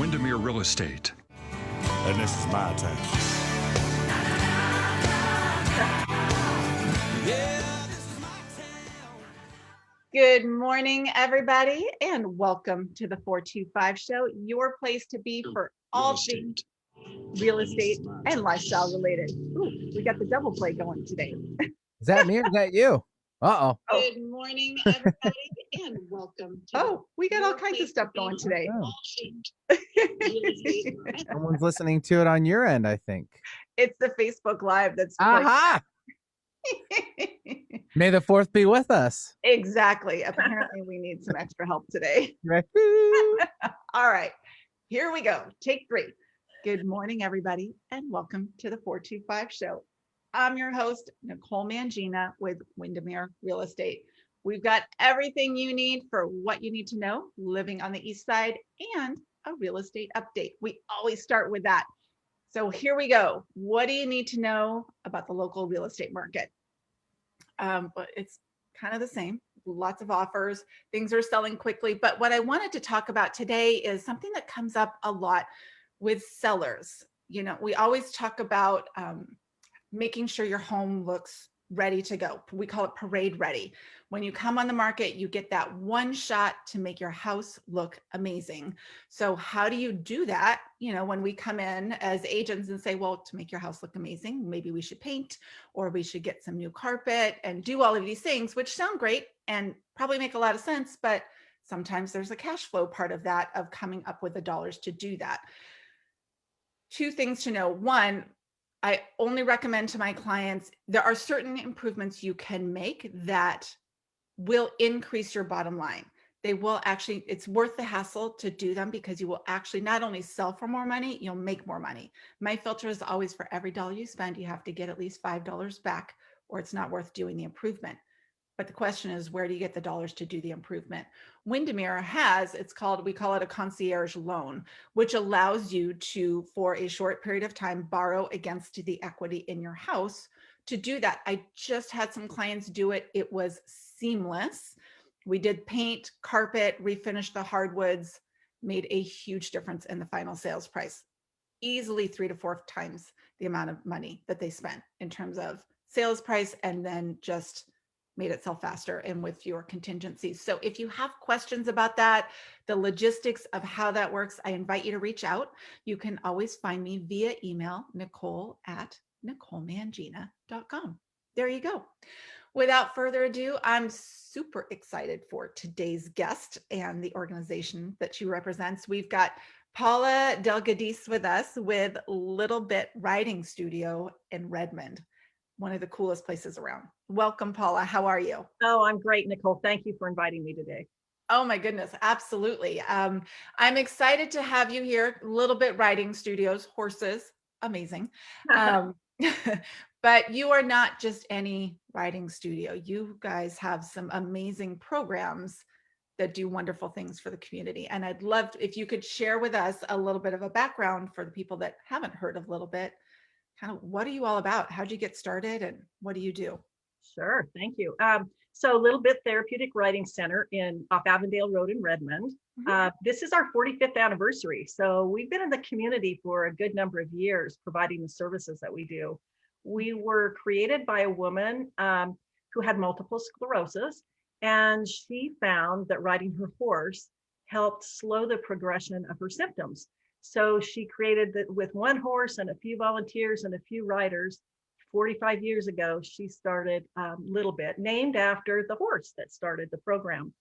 Windermere Real Estate. And this is my town. Good morning, everybody, and welcome to the 425 Show, your place to be for all things real estate and lifestyle related. Ooh, we got the double play going today. Is that me or is that you? Uh-oh. Good morning, everybody, and welcome to we got all kinds of stuff going today. Someone's listening to it on your end, I think. It's the Facebook Live that's Aha! May the 4th be with us. Exactly. Apparently, we need some extra help today. All right, here we go. Take 3. Good morning, everybody, and welcome to the 425 Show. I'm your host, Nicole Mangina with Windermere Real Estate. We've got everything you need for what you need to know living on the East Side and a real estate update. We always start with that. So here we go. What do you need to know about the local real estate market? But it's kind of the same. Lots of offers. Things are selling quickly. But what I wanted to talk about today is something that comes up a lot with sellers. You know, we always talk about making sure your home looks ready to go. We call it parade ready. When you come on the market, you get that one shot to make your house look amazing. So how do you do that? You know, when we come in as agents and say, well, to make your house look amazing, maybe we should paint, or we should get some new carpet and do all of these things, which sound great and probably make a lot of sense, but sometimes there's a cash flow part of that, of coming up with the dollars to do that. 2 things to know. 1, I only recommend to my clients, there are certain improvements you can make that will increase your bottom line. They will actually, it's worth the hassle to do them because you will actually not only sell for more money, you'll make more money. My filter is always for every dollar you spend, you have to get at least $5 back, or it's not worth doing the improvement. But the question is, where do you get the dollars to do the improvement? Windermere has, we call it a concierge loan, which allows you to, for a short period of time, borrow against the equity in your house to do that. I just had some clients do it. It was seamless. We did paint, carpet, refinished the hardwoods, made a huge difference in the final sales price. Easily 3 to 4 times the amount of money that they spent in terms of sales price, and then just made it sell faster and with fewer contingencies. So if you have questions about that, the logistics of how that works, I invite you to reach out. You can always find me via email, nicole@nicolemangina.com. There you go. Without further ado, I'm super excited for today's guest and the organization that she represents. We've got Paula Del Giudice with us with Little Bit Riding Studio in Redmond, one of the coolest places around. Welcome, Paula. How are you? Oh, I'm great, Nicole. Thank you for inviting me today. Oh my goodness, absolutely. I'm excited to have you here. Little Bit Riding Studios, horses, amazing. But you are not just any riding studio. You guys have some amazing programs that do wonderful things for the community. And I'd love if you could share with us a little bit of a background for the people that haven't heard of Little Bit. Kind of, what are you all about? How'd you get started and what do you do? Sure, thank you. So Little Bit Therapeutic Riding Center off Avondale Road in Redmond. This is our 45th anniversary. So we've been in the community for a good number of years providing the services that we do. We were created by a woman who had multiple sclerosis, and she found that riding her horse helped slow the progression of her symptoms. So she created that with one horse and a few volunteers and a few riders. 45 years ago, she started Little Bit, named after the horse that started the program.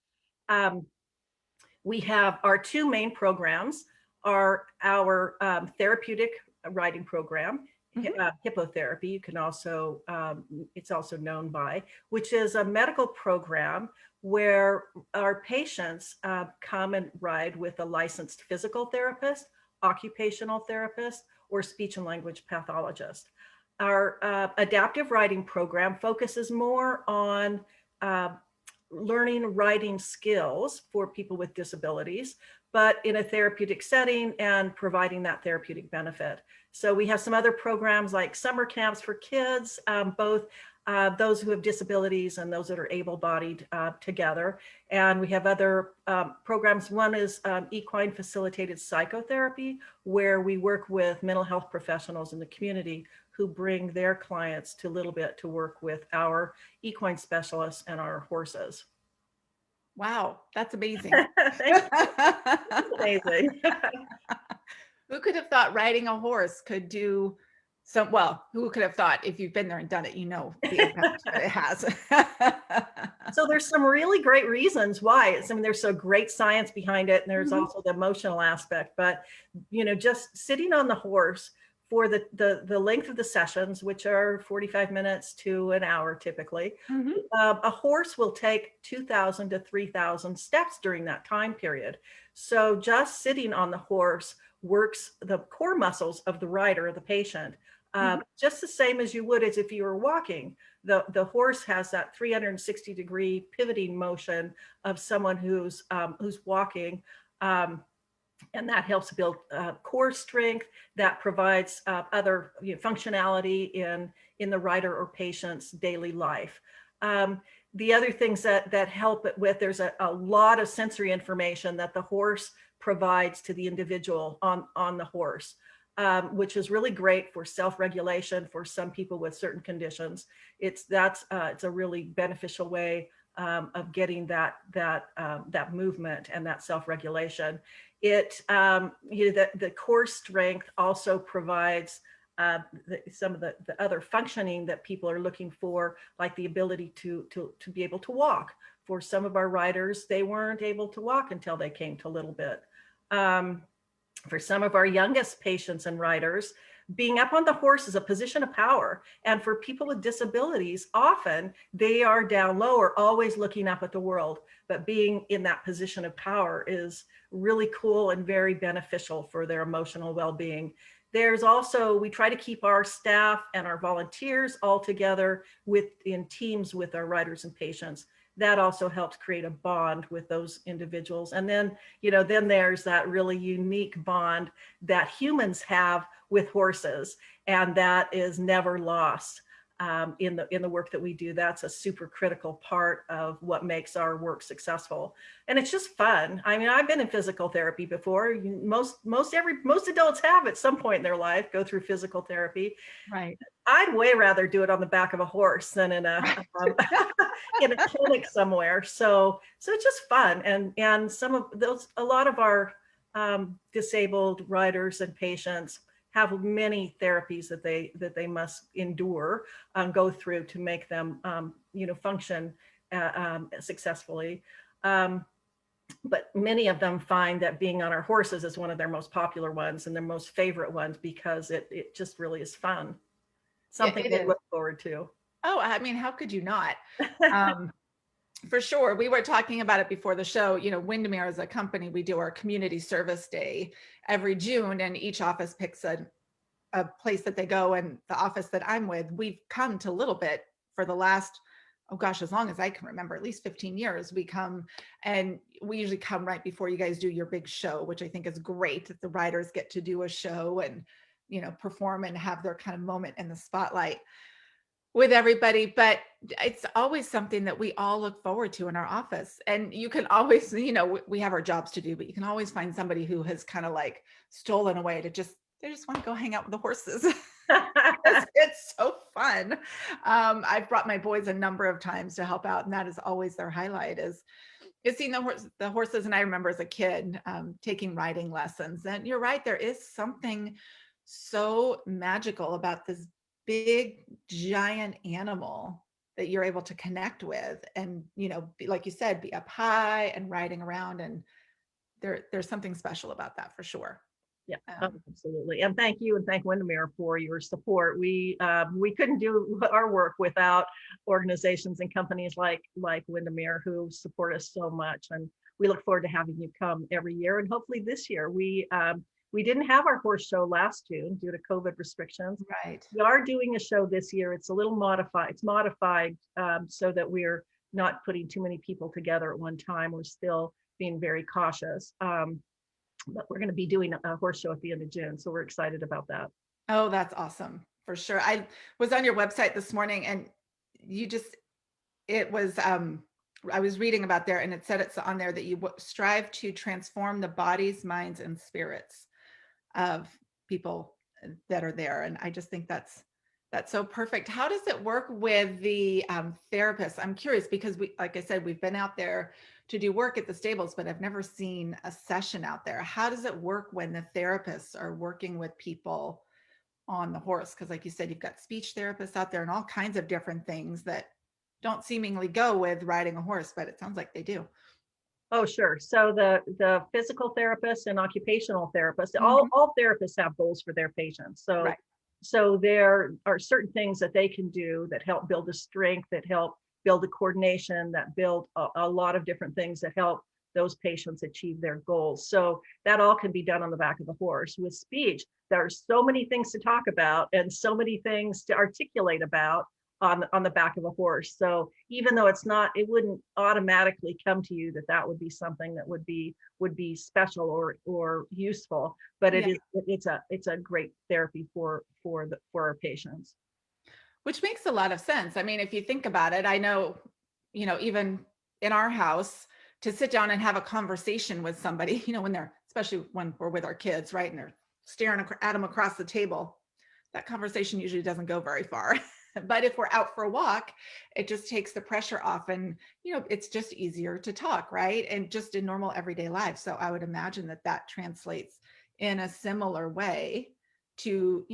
We have our 2 main programs are our therapeutic riding program, Hippotherapy. You can also, it's also known by, which is a medical program where our patients come and ride with a licensed physical therapist, occupational therapist, or speech and language pathologist. Our adaptive riding program focuses more on learning riding skills for people with disabilities, but in a therapeutic setting and providing that therapeutic benefit. So we have some other programs like summer camps for kids, both those who have disabilities and those that are able-bodied together. And we have other programs. One is equine facilitated psychotherapy, where we work with mental health professionals in the community who bring their clients to Little Bit to work with our equine specialists and our horses. Wow, that's amazing. Amazing. Who could have thought riding a horse could do some, well, who could have thought, if you've been there and done it, you know the impact that it has. So there's some really great reasons why. I mean, there's some great science behind it, and there's also the emotional aspect. But just sitting on the horse for the length of the sessions, which are 45 minutes to an hour typically, a horse will take 2,000 to 3,000 steps during that time period. So just sitting on the horse works the core muscles of the rider or the patient, just the same as you would as if you were walking. The horse has that 360-degree pivoting motion of someone who's walking. And that helps build core strength, that provides other functionality in the rider or patient's daily life. The other things that help it with, there's a lot of sensory information that the horse provides to the individual on the horse, which is really great for self-regulation for some people with certain conditions. It's a really beneficial way of getting that movement and that self-regulation. The core strength also provides some of the other functioning that people are looking for, like the ability to be able to walk. For some of our riders, they weren't able to walk until they came to Little Bit. For some of our youngest patients and riders, being up on the horse is a position of power. And for people with disabilities, often they are down low or always looking up at the world. But being in that position of power is really cool and very beneficial for their emotional well-being. There's also, we try to keep our staff and our volunteers all together in teams with our riders and patients. That also helps create a bond with those individuals. And then, then there's that really unique bond that humans have with horses, and that is never lost in the work that we do. That's a super critical part of what makes our work successful. And it's just fun. I mean, I've been in physical therapy before. Most adults have at some point in their life go through physical therapy. Right. I'd way rather do it on the back of a horse than in a in a clinic somewhere. So it's just fun. And some of those, a lot of our disabled riders and patients have many therapies that they must endure and go through to make them function successfully. But many of them find that being on our horses is one of their most popular ones and their most favorite ones, because it just really is fun. Something they look forward to. Oh, I mean, how could you not? For sure. We were talking about it before the show. Windermere as a company, we do our community service day every June, and each office picks a place that they go. And the office that I'm with, we've come to Little Bit for the last, oh gosh, as long as I can remember, at least 15 years. We come, and we usually come right before you guys do your big show, which I think is great that the riders get to do a show and perform and have their kind of moment in the spotlight with everybody. But it's always something that we all look forward to in our office. And you can always, we have our jobs to do, but you can always find somebody who has kind of like stolen away to they just want to go hang out with the horses. It's so fun. I've brought my boys a number of times to help out, and that is always their highlight, is seeing the horses. And I remember as a kid taking riding lessons. And you're right, there is something so magical about this big, giant animal that you're able to connect with, and like you said, be up high and riding around, and there's something special about that for sure. Yeah, absolutely. And thank you, and thank Windermere for your support. We couldn't do our work without organizations and companies like Windermere, who support us so much. And we look forward to having you come every year. And hopefully this year, we didn't have our horse show last June due to COVID restrictions. Right. We are doing a show this year. It's a little modified. It's modified so that we're not putting too many people together at one time. We're still being very cautious. But we're going to be doing a horse show at the end of June. So we're excited about that. Oh, that's awesome. For sure. I was on your website this morning, and it was, I was reading about there, and it said it's on there that you strive to transform the bodies, minds, and spirits of people that are there. And I just think that's so perfect. How does it work with the therapists? I'm curious because like I said, we've been out there to do work at the stables, but I've never seen a session out there. How does it work when the therapists are working with people on the horse? Because like you said, you've got speech therapists out there and all kinds of different things that don't seemingly go with riding a horse, but it sounds like they do. Oh, sure. So the physical therapists and occupational therapists, all therapists have goals for their patients. So, Right. so there are certain things that they can do that help build a strength, that help build a coordination, that build a lot of different things that help those patients achieve their goals. So that all can be done on the back of the horse. With speech, there are so many things to talk about and so many things to articulate about on the back of a horse. So even though it's not, it wouldn't automatically come to you that would be something that would be special or useful, but it's a great therapy for our patients. Which makes a lot of sense. I mean, if you think about it, I know, even in our house, to sit down and have a conversation with somebody, especially when we're with our kids, right? And they're staring at them across the table, that conversation usually doesn't go very far. But if we're out for a walk, it just takes the pressure off, and it's just easier to talk, right? And just in normal everyday life. So I would imagine that translates in a similar way to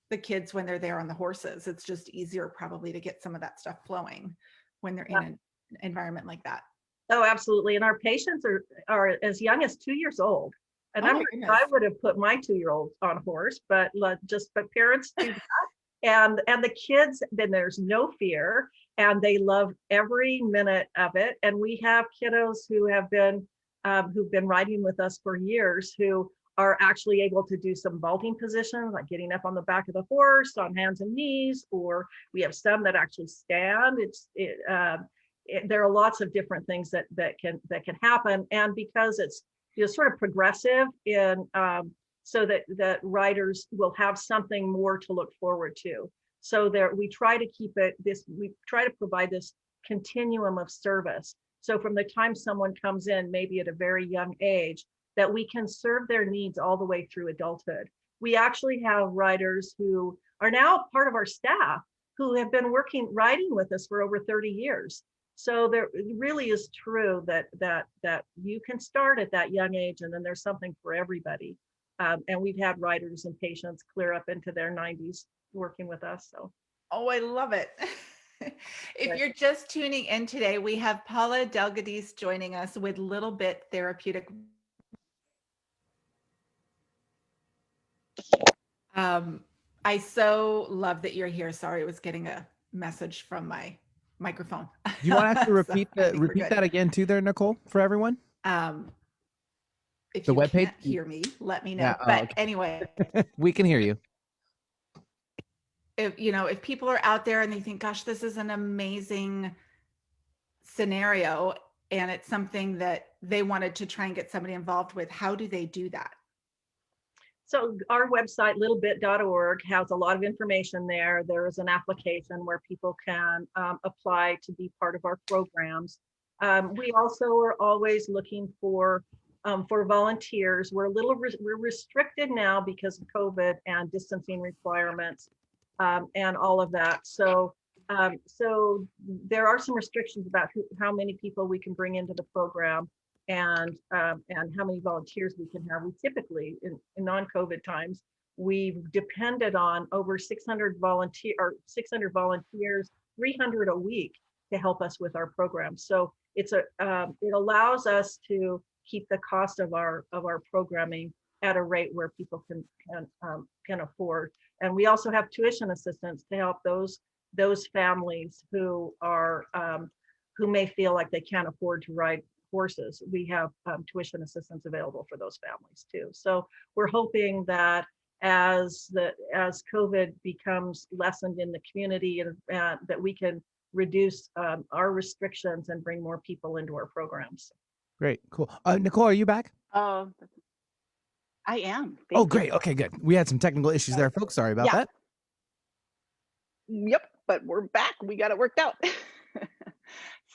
the kids when they're there on the horses. It's just easier probably to get some of that stuff flowing when they're in an environment like that. Oh, absolutely. And our patients are as young as 2 years old. And I would have put my 2-year-old on a horse, but parents do that. And the kids, then there's no fear, and they love every minute of it. And we have kiddos who've been riding with us for years, who are actually able to do some vaulting positions, like getting up on the back of the horse on hands and knees, or we have some that actually stand. There are lots of different things that can happen, and because it's sort of progressive in so that riders will have something more to look forward to. So we try to provide this continuum of service. So from the time someone comes in, maybe at a very young age, that we can serve their needs all the way through adulthood. We actually have riders who are now part of our staff who have been riding with us for over 30 years. So there really is true that you can start at that young age, and then there's something for everybody. And we've had riders and patients clear up into their 90s working with us. So, oh, I love it. If you're just tuning in today, we have Paula Del Giudice joining us with Little Bit Therapeutic. I so love that you're here. Sorry, I was getting a message from my microphone. Do you want to actually repeat that again too there, Nicole, for everyone? If you can't hear me, let me know. Yeah, but okay. Anyway, we can hear you. If people are out there and they think, gosh, this is an amazing scenario, and it's something that they wanted to try and get somebody involved with, how do they do that? So our website, littlebit.org, has a lot of information there. There is an application where people can apply to be part of our programs. We also are always looking for volunteers. We're restricted now because of COVID and distancing requirements and all of that. So there are some restrictions about how many people we can bring into the program and how many volunteers we can have. We typically, in non-COVID times, we've depended on over 600 volunteers, 300 a week to help us with our program. So it allows us to keep the cost of our programming at a rate where people can afford. And we also have tuition assistance to help those families who may feel like they can't afford to ride horses. We have tuition assistance available for those families too. So we're hoping that as COVID becomes lessened in the community, and that we can reduce our restrictions and bring more people into our programs. Great, cool. Nicole, are you back? I am. Thank you. Great. Okay, good. We had some technical issues there, folks. Sorry about that. Yep. but we're back. We got it worked out.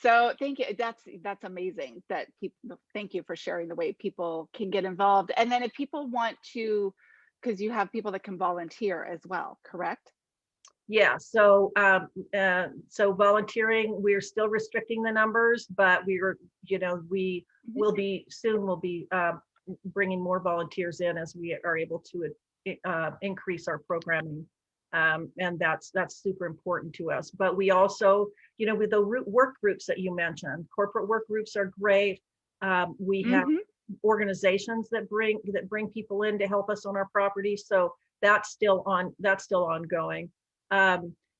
So thank you. That's amazing that people, thank you for sharing the way people can get involved. And then if people want to, because you have people that can volunteer as well, correct? Yeah, so so volunteering, we're still restricting the numbers, but we will be soon. We'll be bringing more volunteers in as we are able to increase our programming, and that's super important to us. But we also, with the work groups that you mentioned, corporate work groups are great. We have organizations that bring people in to help us on our property, so that's still ongoing.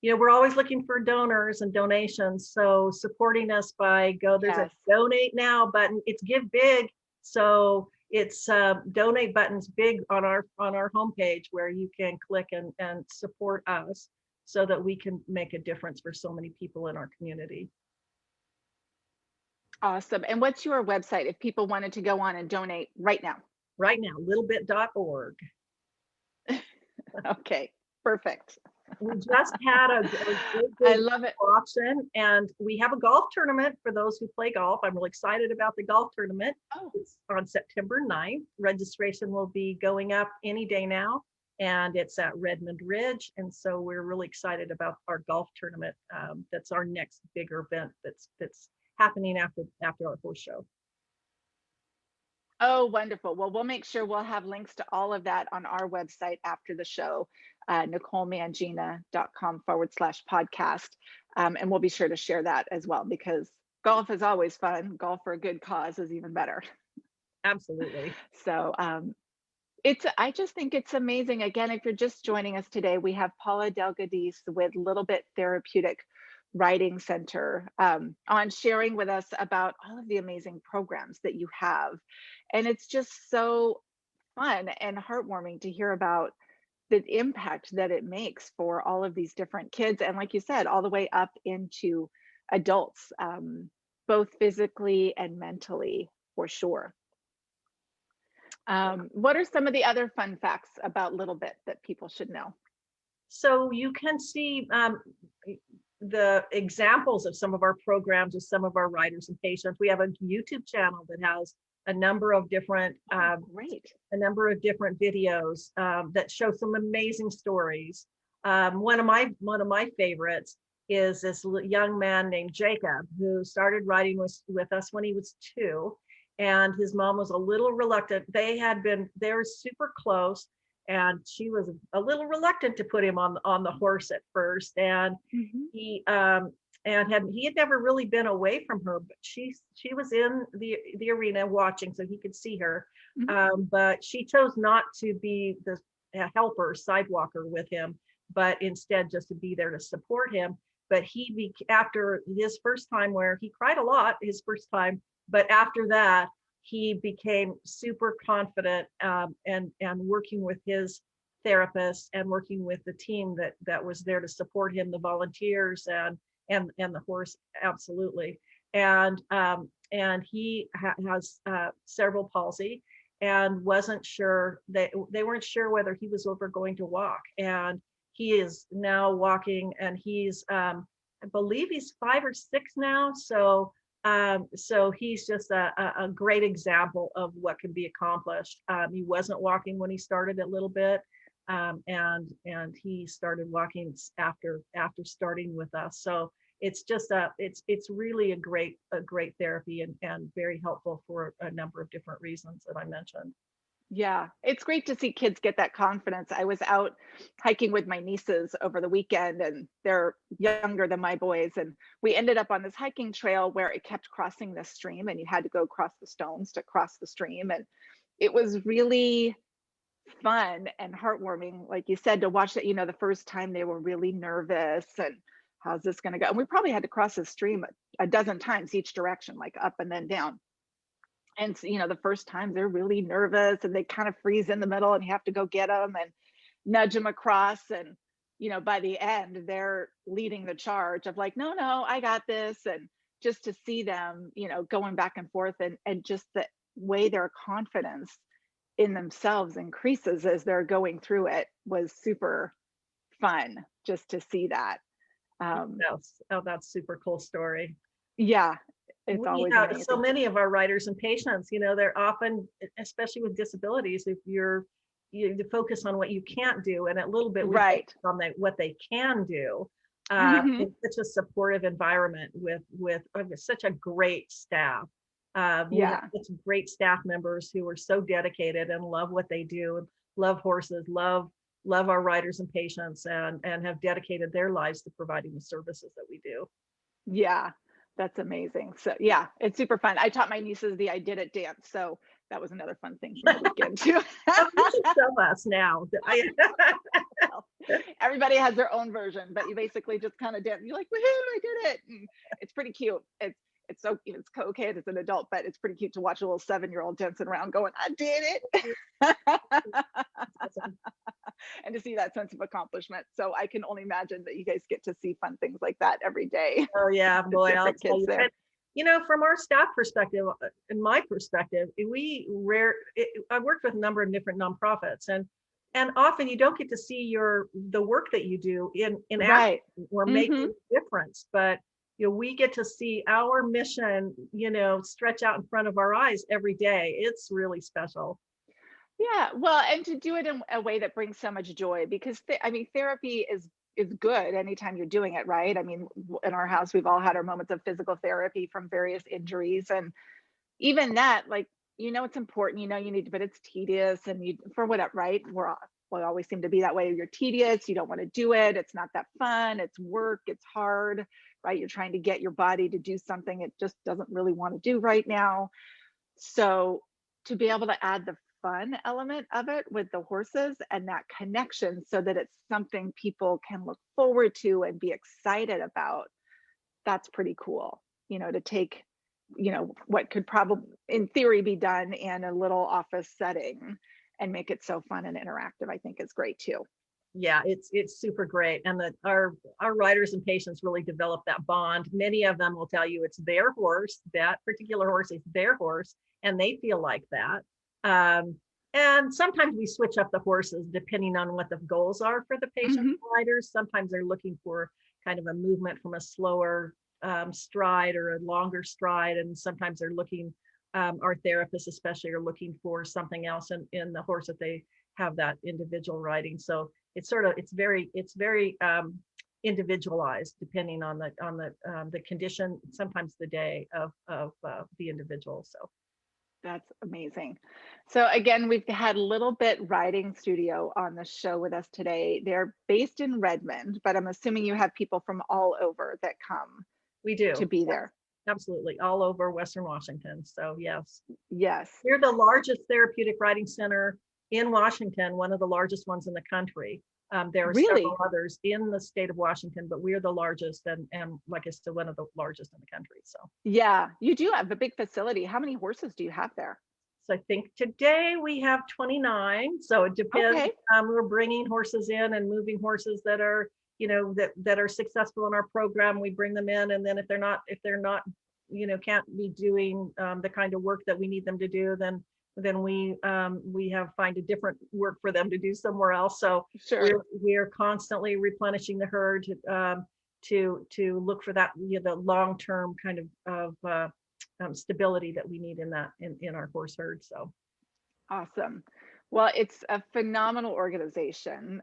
We're always looking for donors and donations. So supporting us by there's a donate now button. It's give big. So it's donate buttons big on our homepage where you can click and support us so that we can make a difference for so many people in our community. Awesome. And what's your website if people wanted to go on and donate right now? Right now, littlebit.org. Okay, perfect. We just had a I love it. auction, and we have a golf tournament for those who play golf. I'm really excited about the golf tournament. Oh. It's on September 9th. Registration will be going up any day now, and it's at Redmond Ridge. And so we're really excited about our golf tournament. That's our next bigger event that's happening after our horse show. Oh, wonderful. Well, we'll make sure we'll have links to all of that on our website after the show, NicoleMangina.com/podcast. And we'll be sure to share that as well, because golf is always fun. Golf for a good cause is even better. Absolutely. So I just think it's amazing. Again, if you're just joining us today, we have Paula Del Giudice with Little Bit Therapeutic Writing Center on sharing with us about all of the amazing programs that you have. And it's just so fun and heartwarming to hear about the impact that it makes for all of these different kids. And like you said, all the way up into adults, both physically and mentally, for sure. What are some of the other fun facts about Little Bit that people should know? So you can see the examples of some of our programs with some of our writers and patients. We have a YouTube channel that has a number of different videos that show some amazing stories. One of my favorites is this young man named Jacob, who started writing with us when he was 2, and his mom was a little reluctant. They were super close, and she was a little reluctant to put him on the horse at first, and he had never really been away from her, but she was in the arena watching so he could see her, but she chose not to be the helper, sidewalker with him, but instead just to be there to support him. But after his first time, where he cried a lot his first time, but after that he became super confident, and working with his therapist and working with the team that was there to support him, the volunteers and the horse, absolutely. And he has cerebral palsy, and wasn't sure, they weren't sure whether he was ever going to walk, and he is now walking, and he's I believe he's 5 or 6 now. So he's just a great example of what can be accomplished. He wasn't walking when he started a little bit, and he started walking after starting with us. So it's just it's really a great therapy, and very helpful for a number of different reasons that I mentioned. Yeah, it's great to see kids get that confidence. I was out hiking with my nieces over the weekend, and they're younger than my boys. And we ended up on this hiking trail where it kept crossing the stream, and you had to go across the stones to cross the stream. And it was really fun and heartwarming, like you said, to watch that. The first time they were really nervous, and how's this going to go? And we probably had to cross the stream a dozen times each direction, like up and then down. And the first time they're really nervous, and they kind of freeze in the middle, and you have to go get them and nudge them across. And by the end, they're leading the charge of like, no, I got this. And just to see them going back and forth, and just the way their confidence in themselves increases as they're going through it was super fun, just to see that. Oh, that's super cool story. Yeah, it's We always have amazing. so many of our riders and patients, they're often, especially with disabilities, if you focus on what you can't do, and a little bit we Right. focus on what they can do. Mhm. It's such a supportive environment with such a great staff. We have Yeah. such great staff members who are so dedicated and love what they do, and love horses, love our riders and patients, and have dedicated their lives to providing the services that we do. Yeah, that's amazing. So yeah, it's super fun. I taught my nieces the I Did It dance, so that was another fun thing from the weekend too. Oh, you should show us now. Well, everybody has their own version, but you basically just kind of dance. You're like, woohoo, I did it. And it's pretty cute. It's okay as an adult, but it's pretty cute to watch a little 7-year-old dancing around going, I did it. And to see that sense of accomplishment. So I can only imagine that you guys get to see fun things like that every day. Oh yeah, boy, I'll Different tell kids you. there. And, from our staff perspective, in my perspective, I worked with a number of different nonprofits, and often you don't get to see the work that you do in Right. action or making a difference, but we get to see our mission, stretch out in front of our eyes every day. It's really special. Yeah, well, and to do it in a way that brings so much joy, because therapy is good anytime you're doing it right. I mean, in our house, we've all had our moments of physical therapy from various injuries, and even that, like, it's important, you need to, but it's tedious, and for whatever, right? We always seem to be that way. You're tedious, you don't want to do it. It's not that fun. It's work. It's hard, right? You're trying to get your body to do something it just doesn't really want to do right now. So to be able to add the fun element of it with the horses and that connection, so that it's something people can look forward to and be excited about, that's pretty cool. To take, what could probably in theory be done in a little office setting and make it so fun and interactive, I think is great too. Yeah, it's super great, and our riders and patients really develop that bond. Many of them will tell you it's their horse, that particular horse is their horse, and they feel like that. And sometimes we switch up the horses depending on what the goals are for the patient riders. Sometimes they're looking for kind of a movement from a slower stride or a longer stride, and sometimes they're looking, our therapists especially are looking for something else in the horse that they have that individual riding. So it's very individualized depending on the condition, sometimes the day of the individual. So That's amazing. So again, we've had Little Bit Riding Studio on the show with us today. They're based in Redmond, but I'm assuming you have people from all over that come we do to be there. Absolutely, all over Western Washington. So yes, We're the largest therapeutic riding center in Washington, one of the largest ones in the country. There are several others in the state of Washington, but we're the largest, and like I said, one of the largest in the country. So yeah, you do have a big facility. How many horses do you have there? So I think today we have 29. So it depends. Okay. We're bringing horses in and moving horses that are, that are successful in our program. We bring them in, and then if they're not, can't be doing the kind of work that we need them to do, then we find a different work for them to do somewhere else. So sure. we're constantly replenishing the herd to look for that, the long-term kind of stability that we need in our horse herd. So awesome. Well, it's a phenomenal organization.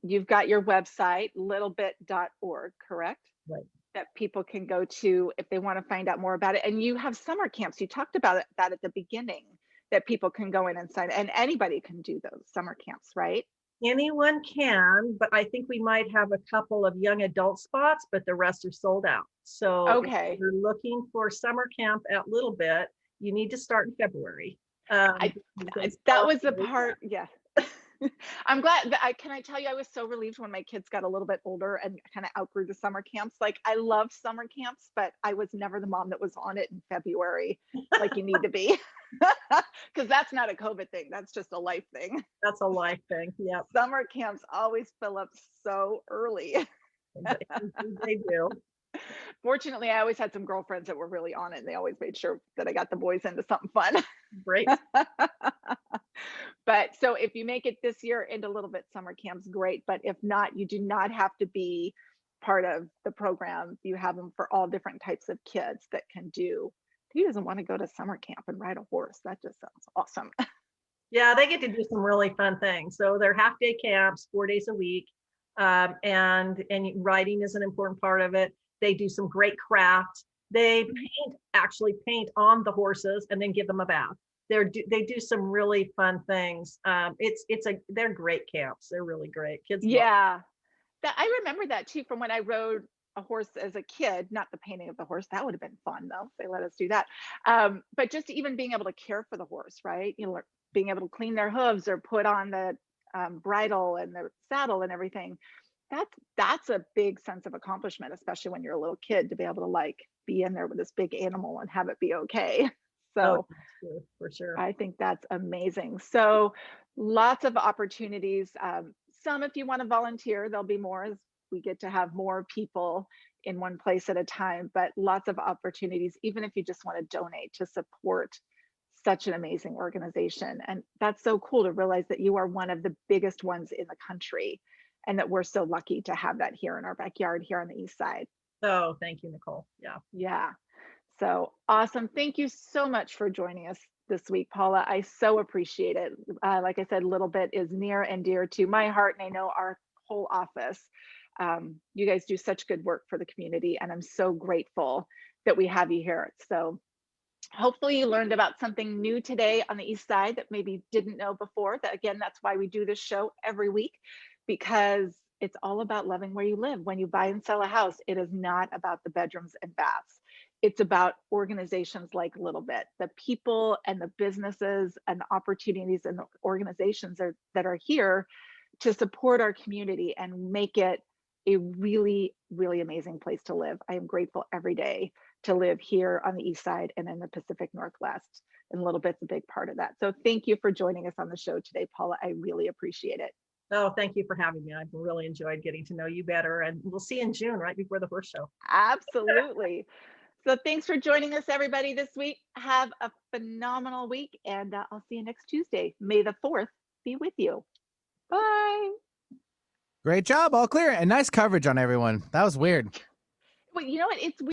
You've got your website, littlebit.org, correct? Right. That people can go to if they want to find out more about it. And you have summer camps. You talked about that at the beginning, that people can go in and sign, and anybody can do those summer camps, right? Anyone can, but I think we might have a couple of young adult spots, but the rest are sold out. So okay, if you're looking for summer camp at Little Bit, you need to start in February. That was the part. Yeah. I'm glad that can I tell you, I was so relieved when my kids got a little bit older and kind of outgrew the summer camps. Like, I love summer camps, but I was never the mom that was on it in February, like you need to be, because that's not a COVID thing. That's just a life thing. That's a life thing. Yeah. Summer camps always fill up so early. They do. Fortunately, I always had some girlfriends that were really on it, and they always made sure that I got the boys into something fun. Great. But so if you make it this year into Little Bit summer camps, great. But if not, you do not have to be part of the program, you have them for all different types of kids that can do. Who doesn't want to go to summer camp and ride a horse? That just sounds awesome. Yeah, they get to do some really fun things. So they're half-day camps, 4 days a week, and riding is an important part of it. They do some great crafts. They actually paint on the horses and then give them a bath. They do some really fun things. They're great camps. They're really great. Kids love Yeah, I remember that too from when I rode a horse as a kid. Not the painting of the horse, that would have been fun though, if they let us do that. But just even being able to care for the horse, right? You know, being able to clean their hooves or put on the bridle and the saddle and everything. That's a big sense of accomplishment, especially when you're a little kid, to be able to like be in there with this big animal and have it be okay. So for sure. I think that's amazing. So lots of opportunities. Some, if you want to volunteer, there'll be more as we get to have more people in one place at a time, but lots of opportunities, even if you just want to donate to support such an amazing organization. And that's so cool to realize that you are one of the biggest ones in the country, and that we're so lucky to have that here in our backyard here on the East Side. Oh, thank you, Nicole. Yeah. Yeah. So awesome. Thank you so much for joining us this week, Paula. I so appreciate it. Like I said, Little Bit is near and dear to my heart, and I know our whole office. You guys do such good work for the community, and I'm so grateful that we have you here. So hopefully you learned about something new today on the East Side that maybe didn't know before. That again, that's why we do this show every week, because it's all about loving where you live. When you buy and sell a house, it is not about the bedrooms and baths. It's about organizations like Little Bit, the people and the businesses and the opportunities and the organizations that are here to support our community and make it a really, really amazing place to live. I am grateful every day to live here on the East Side and in the Pacific Northwest. And Little Bit's a big part of that. So thank you for joining us on the show today, Paula. I really appreciate it. Oh, thank you for having me. I've really enjoyed getting to know you better, and we'll see you in June, right before the horse show. Absolutely. So thanks for joining us, everybody, this week. Have a phenomenal week, and I'll see you next Tuesday. May the 4th be with you. Bye. Great job. All clear. And nice coverage on everyone. That was weird. Well, you know what? It's weird.